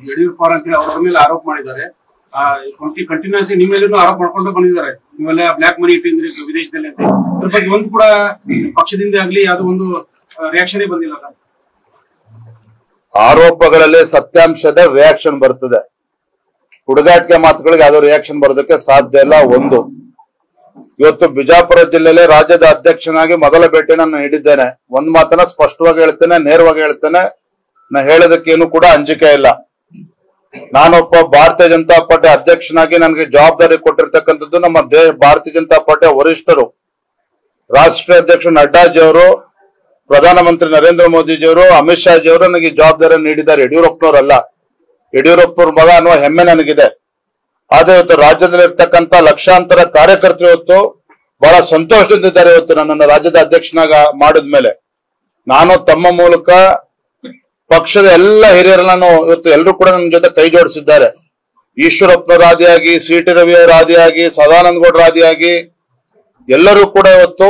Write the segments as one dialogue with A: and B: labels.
A: ಯಡಿಯೂರಪ್ಪ ಅಂತ ಹೇಳಿ ಅವರ ಮೇಲೆ ಆರೋಪ ಮಾಡಿದ್ದಾರೆ. ಕಂಟಿನ್ಯೂಸ್ ನಿಮ್ಮ ಮೇಲೂ ಆರೋಪ ಮಾಡ್ಕೊಂಡು ಬಂದಿದ್ದಾರೆ. ನೀವೆಲ್ಲ ಬ್ಲಾಕ್ ಮನಿ ಇಟ್ಟಿದ್ರೆ ವಿದೇಶದಲ್ಲಿ ಅಂತ. ಅದ್ರ ಬಗ್ಗೆ ಒಂದು ಕೂಡ ಪಕ್ಷದಿಂದ ಆಗ್ಲಿ ಯಾವ್ದೋ ಒಂದು ರಿಯಾಕ್ಷನ್ ಬಂದಿಲ್ಲ.
B: ಆರೋಪಗಳಲ್ಲಿ ಸತ್ಯಾಂಶದ ರಿಯಾಕ್ಷನ್ ಬರ್ತದೆ, ಹುಡುಗಾಟಿಕೆ ಮಾತುಗಳಿಗೆ ಯಾವ್ದೋ ರಿಯಾಕ್ಷನ್ ಬರೋದಕ್ಕೆ ಸಾಧ್ಯ ಇಲ್ಲ. ಒಂದು, ಇವತ್ತು ಬಿಜಾಪುರ ಜಿಲ್ಲೆಯಲ್ಲಿ ರಾಜ್ಯದ ಅಧ್ಯಕ್ಷನಾಗಿ ಮೊದಲ ಭೇಟಿ ನಾನು ನೀಡಿದ್ದೇನೆ. ಒಂದ್ ಮಾತನ್ನ ಸ್ಪಷ್ಟವಾಗಿ ಹೇಳ್ತೇನೆ, ನೇರವಾಗಿ ಹೇಳ್ತೇನೆ, ನಾ ಹೇಳೋದಕ್ಕೇನು ಕೂಡ ಅಂಜಿಕೆ ಇಲ್ಲ. ನಾನೊಬ್ಬ ಭಾರತೀಯ ಜನತಾ ಪಾರ್ಟಿ ಅಧ್ಯಕ್ಷನಾಗಿ ನನಗೆ ಜವಾಬ್ದಾರಿ ಕೊಟ್ಟಿರ್ತಕ್ಕಂಥದ್ದು ನಮ್ಮ ಭಾರತೀಯ ಜನತಾ ಪಾರ್ಟಿಯ ವರಿಷ್ಠರು, ರಾಷ್ಟ್ರೀಯ ಅಧ್ಯಕ್ಷ ನಡ್ಡಾಜಿ ಅವರು, ಪ್ರಧಾನಮಂತ್ರಿ ನರೇಂದ್ರ ಮೋದಿಜಿಯವರು, ಅಮಿತ್ ಶಾ ಜಿಯವರು ನನಗೆ ಜವಾಬ್ದಾರಿ ನೀಡಿದ್ದಾರೆ. ಯಡಿಯೂರಪ್ಪನವರಲ್ಲ. ಯಡಿಯೂರಪ್ಪನವ್ರ ಮಗ ಅನ್ನುವ ಹೆಮ್ಮೆ ನನಗಿದೆ. ಆದ್ರೆ ಇವತ್ತು ರಾಜ್ಯದಲ್ಲಿ ಇರ್ತಕ್ಕಂಥ ಲಕ್ಷಾಂತರ ಕಾರ್ಯಕರ್ತರು ಇವತ್ತು ಬಹಳ ಸಂತೋಷದಿಂದಿದ್ದಾರೆ. ಇವತ್ತು ನನ್ನನ್ನು ರಾಜ್ಯದ ಅಧ್ಯಕ್ಷನಾಗ ಮಾಡಿದ್ಮೇಲೆ ನಾನು ತಮ್ಮ ಮೂಲಕ ಪಕ್ಷದ ಎಲ್ಲ ಹಿರಿಯರನ್ನು ಇವತ್ತು ಎಲ್ಲರೂ ಕೂಡ ನನ್ನ ಜೊತೆ ಕೈ ಜೋಡಿಸಿದ್ದಾರೆ. ಈಶ್ವರಪ್ಪನವರ ಆದಿಯಾಗಿ, ಸಿ ಟಿ ರವಿಯವರ ಆದಿಯಾಗಿ, ಸದಾನಂದ ಗೌಡರ ಆದಿಯಾಗಿ ಎಲ್ಲರೂ ಕೂಡ ಇವತ್ತು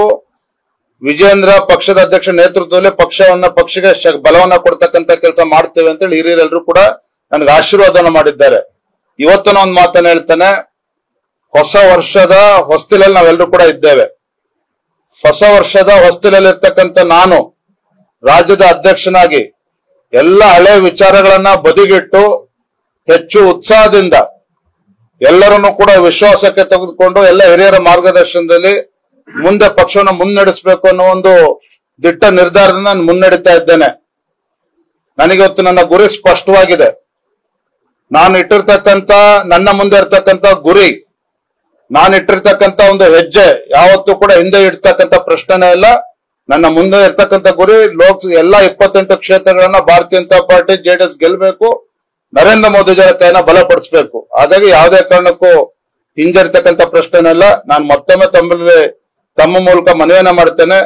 B: ವಿಜೇಂದ್ರ ಪಕ್ಷದ ಅಧ್ಯಕ್ಷ ನೇತೃತ್ವದಲ್ಲಿ ಪಕ್ಷಕ್ಕೆ ಬಲವನ್ನ ಕೊಡ್ತಕ್ಕಂಥ ಕೆಲಸ ಮಾಡ್ತೇವೆ ಅಂತೇಳಿ ಹಿರಿಯರೆಲ್ಲರೂ ಕೂಡ ನನಗೆ ಆಶೀರ್ವಾದನ ಮಾಡಿದ್ದಾರೆ. ಇವತ್ತು ನಾನು ಒಂದು ಮಾತನ್ನ ಹೇಳ್ತೇನೆ, ಹೊಸ ವರ್ಷದ ಹೊಸ್ತಿಲಲ್ಲಿ ನಾವೆಲ್ಲರೂ ಕೂಡ ಇದ್ದೇವೆ. ಹೊಸ ವರ್ಷದ ಹೊಸ್ತಿಲಲ್ಲಿ ಇರ್ತಕ್ಕಂಥ ನಾನು ರಾಜ್ಯದ ಅಧ್ಯಕ್ಷನಾಗಿ ಎಲ್ಲ ಹಳೆ ವಿಚಾರಗಳನ್ನ ಬದಿಗಿಟ್ಟು ಹೆಚ್ಚು ಉತ್ಸಾಹದಿಂದ ಎಲ್ಲರನ್ನೂ ಕೂಡ ವಿಶ್ವಾಸಕ್ಕೆ ತೆಗೆದುಕೊಂಡು ಎಲ್ಲ ಹಿರಿಯರ ಮಾರ್ಗದರ್ಶನದಲ್ಲಿ ಮುಂದೆ ಪಕ್ಷವನ್ನು ಮುನ್ನಡೆಸಬೇಕು ಅನ್ನೋ ಒಂದು ದಿಟ್ಟ ನಿರ್ಧಾರದಿಂದ ನಾನು ಮುನ್ನಡೀತಾ ಇದ್ದೇನೆ. ನನಗಿವತ್ತು ನನ್ನ ಗುರಿ ಸ್ಪಷ್ಟವಾಗಿದೆ. ನಾನು ಇಟ್ಟಿರ್ತಕ್ಕಂಥ ನನ್ನ ಮುಂದೆ ಇರ್ತಕ್ಕಂಥ ಗುರಿ, ನಾನು ಇಟ್ಟಿರ್ತಕ್ಕಂಥ ಒಂದು ಹೆಜ್ಜೆ ಯಾವತ್ತೂ ಕೂಡ ಹಿಂದೆ ಇಡ್ತಕ್ಕಂಥ ಪ್ರಶ್ನೆನೇ ಇಲ್ಲ. ನನ್ನ ಮುಂದೆ ಇರ್ತಕ್ಕಂಥ ಗುರಿ ಎಲ್ಲ 28 ಕ್ಷೇತ್ರಗಳನ್ನ ಭಾರತೀಯ ಜನತಾ ಪಾರ್ಟಿ ಜೆಡಿಎಸ್ ಗೆಲ್ಲಬೇಕು, ನರೇಂದ್ರ ಮೋದಿಜಿಯವರ ಕೈನ ಬಲಪಡಿಸಬೇಕು. ಹಾಗಾಗಿ ಯಾವುದೇ ಕಾರಣಕ್ಕೂ ಹಿಂಜರಿತಕ್ಕಂಥ ಪ್ರಶ್ನೆನೇ ಇಲ್ಲ. ನಾನು ಮತ್ತೊಮ್ಮೆ ತಮ್ಮ ಮೂಲಕ ಮನವಿಯನ್ನ ಮಾಡ್ತೇನೆ,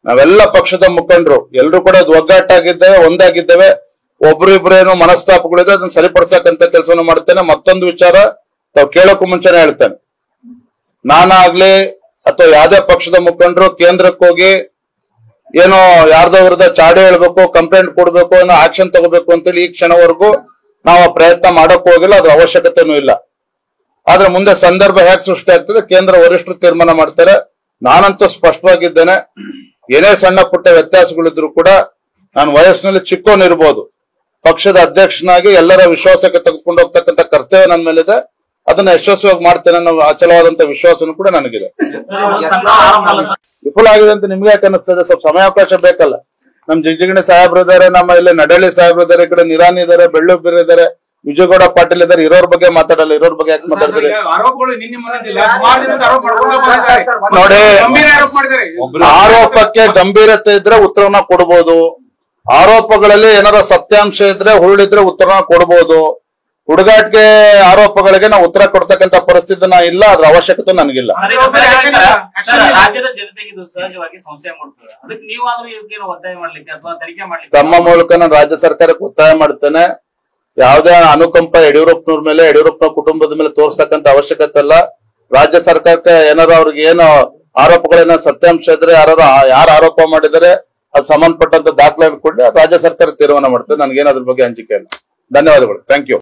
B: ನಾವೆಲ್ಲ ಪಕ್ಷದ ಮುಖಂಡರು ಎಲ್ಲರೂ ಕೂಡ ಒಗ್ಗಟ್ಟಾಗಿದ್ದೇವೆ, ಒಂದಾಗಿದ್ದೇವೆ. ಒಬ್ರು ಇಬ್ರೇನು ಮನಸ್ತಾಪಗಳಿದೆ, ಅದನ್ನ ಸರಿಪಡಿಸಕ್ಕಂತ ಕೆಲಸವನ್ನು ಮಾಡ್ತೇನೆ. ಮತ್ತೊಂದು ವಿಚಾರ ತಾವು ಕೇಳೋಕ್ಕೂ ಮುಂಚೆನೆ ಹೇಳ್ತೇನೆ, ನಾನಾಗ್ಲಿ ಅಥವಾ ಯಾವುದೇ ಪಕ್ಷದ ಮುಖಂಡರು ಕೇಂದ್ರಕ್ಕೆ ಹೋಗಿ ಏನೋ ಯಾರ್ದೋ ವಿರುದ್ಧ ಚಾಡಿ ಹೇಳ್ಬೇಕು, ಕಂಪ್ಲೇಂಟ್ ಕೊಡ್ಬೇಕು, ಏನೋ ಆಕ್ಷನ್ ತಗೋಬೇಕು ಅಂತೇಳಿ ಈ ಕ್ಷಣವರೆಗೂ ನಾವು ಪ್ರಯತ್ನ ಮಾಡಕ್ ಹೋಗಿಲ್ಲ, ಅದ್ರ ಅವಶ್ಯಕತೆನೂ ಇಲ್ಲ. ಆದ್ರೆ ಮುಂದೆ ಸಂದರ್ಭ ಹೇಗೆ ಸೃಷ್ಟಿ ಆಗ್ತದೆ ಕೇಂದ್ರ ವರಿಷ್ಠರು ತೀರ್ಮಾನ ಮಾಡ್ತಾರೆ. ನಾನಂತೂ ಸ್ಪಷ್ಟವಾಗಿದ್ದೇನೆ, ಏನೇ ಸಣ್ಣ ಪುಟ್ಟ ವ್ಯತ್ಯಾಸಗಳಿದ್ರು ಕೂಡ ನಾನು ವಯಸ್ಸಿನಲ್ಲಿ ಚಿಕ್ಕೋನಿರ್ಬೋದು, ಪಕ್ಷದ ಅಧ್ಯಕ್ಷನಾಗಿ ಎಲ್ಲರ ವಿಶ್ವಾಸಕ್ಕೆ ತೆಗೆದುಕೊಂಡು ಹೋಗ್ತಕ್ಕಂಥ ಕರ್ತವ್ಯ ನನ್ನ ಮೇಲಿದೆ. ಅದನ್ನ ಯಶಸ್ವಿಯಾಗಿ ಮಾಡ್ತೇನೆ ಅನ್ನೋ ಅಚಲವಾದಂತ ವಿಶ್ವಾಸನೂ ಕೂಡ ನನಗಿದೆ. ವಿಫಲ ಆಗಿದೆ ಅಂತ ನಿಮ್ಗೆ ಯಾಕೆ ಅನಿಸ್ತದೆ? ಸ್ವಲ್ಪ ಸಮಯಾವಕಾಶ ಬೇಕಲ್ಲ. ನಮ್ ಜಿಗಜಿಗಣಿ ಸಾಹೇಬ್ರು ಇದಾರೆ, ನಮ್ಮ ಇಲ್ಲಿ ನಡಳ್ಳಿ ಸಾಹೇಬ್ರು ಇದಾರೆ, ಈ ಕಡೆ ನಿರಾನಿ ಇದಾರೆ, ಬೆಳ್ಳುಬ್ಬಿರು ಇದಾರೆ, ವಿಜಯಗೌಡ ಪಾಟೀಲ್ ಇದಾರೆ. ಇರೋರ್ ಬಗ್ಗೆ ಮಾತಾಡಲ್ಲ, ಇರೋರ್ ಬಗ್ಗೆ ಯಾಕೆ ಮಾತಾಡಿದ್ರಿ? ನೋಡಿ, ಆರೋಪಕ್ಕೆ ಗಂಭೀರತೆ ಇದ್ರೆ ಉತ್ತರವನ್ನ ಕೊಡ್ಬೋದು. ಆರೋಪಗಳಲ್ಲಿ ಏನಾರ ಸತ್ಯಾಂಶ ಇದ್ರೆ ಹುರುಳಿದ್ರೆ ಉತ್ತರನ ಕೊಡ್ಬೋದು. ಹುಡುಗಾಟಿಗೆ ಆರೋಪಗಳಿಗೆ ನಾವು ಉತ್ತರ ಕೊಡ್ತಕ್ಕಂಥ ಪರಿಸ್ಥಿತಿ ಇಲ್ಲ, ಅದ್ರ ಅವಶ್ಯಕತೆ ನನಗಿಲ್ಲ.
C: ರಾಜ್ಯದ ಜನತೆಗೆ ಇದು ಸಹಜವಾಗಿ ಸಂಶಯ ಮೂಡುತ್ತದೆ. ಅದಕ್ಕೆ ನೀವಾದ್ರೂ ಇದಕ್ಕೇನು ಒತ್ತಾಯ ಮಾಡ್ಲಿಕ್ಕೆ ಅಥವಾ ತನಿಖೆ ಮಾಡ್ಲಿಕ್ಕೆ
B: ತಮ್ಮ ಮೂಲಕ ನಾನು ರಾಜ್ಯ ಸರ್ಕಾರಕ್ಕೆ ಒತ್ತಾಯ ಮಾಡ್ತೇನೆ. ಯಾವುದೇ ಅನುಕಂಪ ಯಡಿಯೂರಪ್ಪನವ್ರ ಮೇಲೆ, ಯಡಿಯೂರಪ್ಪನ ಕುಟುಂಬದ ಮೇಲೆ ತೋರ್ಸತಕ್ಕಂಥ ಅವಶ್ಯಕತೆ ಇಲ್ಲ. ರಾಜ್ಯ ಸರ್ಕಾರಕ್ಕೆ ಏನಾರು ಅವ್ರಿಗೆ ಏನು ಆರೋಪಗಳೇನ ಸತ್ಯಾಂಶ ಇದ್ರೆ ಯಾರು ಆರೋಪ ಮಾಡಿದರೆ ಅದು ಸಂಬಂಧಪಟ್ಟಂತ ದಾಖಲೆ ಕೊಡ್ಲಿ, ರಾಜ್ಯ ಸರ್ಕಾರ ತೀರ್ಮಾನ ಮಾಡ್ತೇನೆ. ನನಗೇನು ಅದ್ರ ಬಗ್ಗೆ ಅಂಜಿಕೆ ಇಲ್ಲ. ಧನ್ಯವಾದಗಳು. Thank you.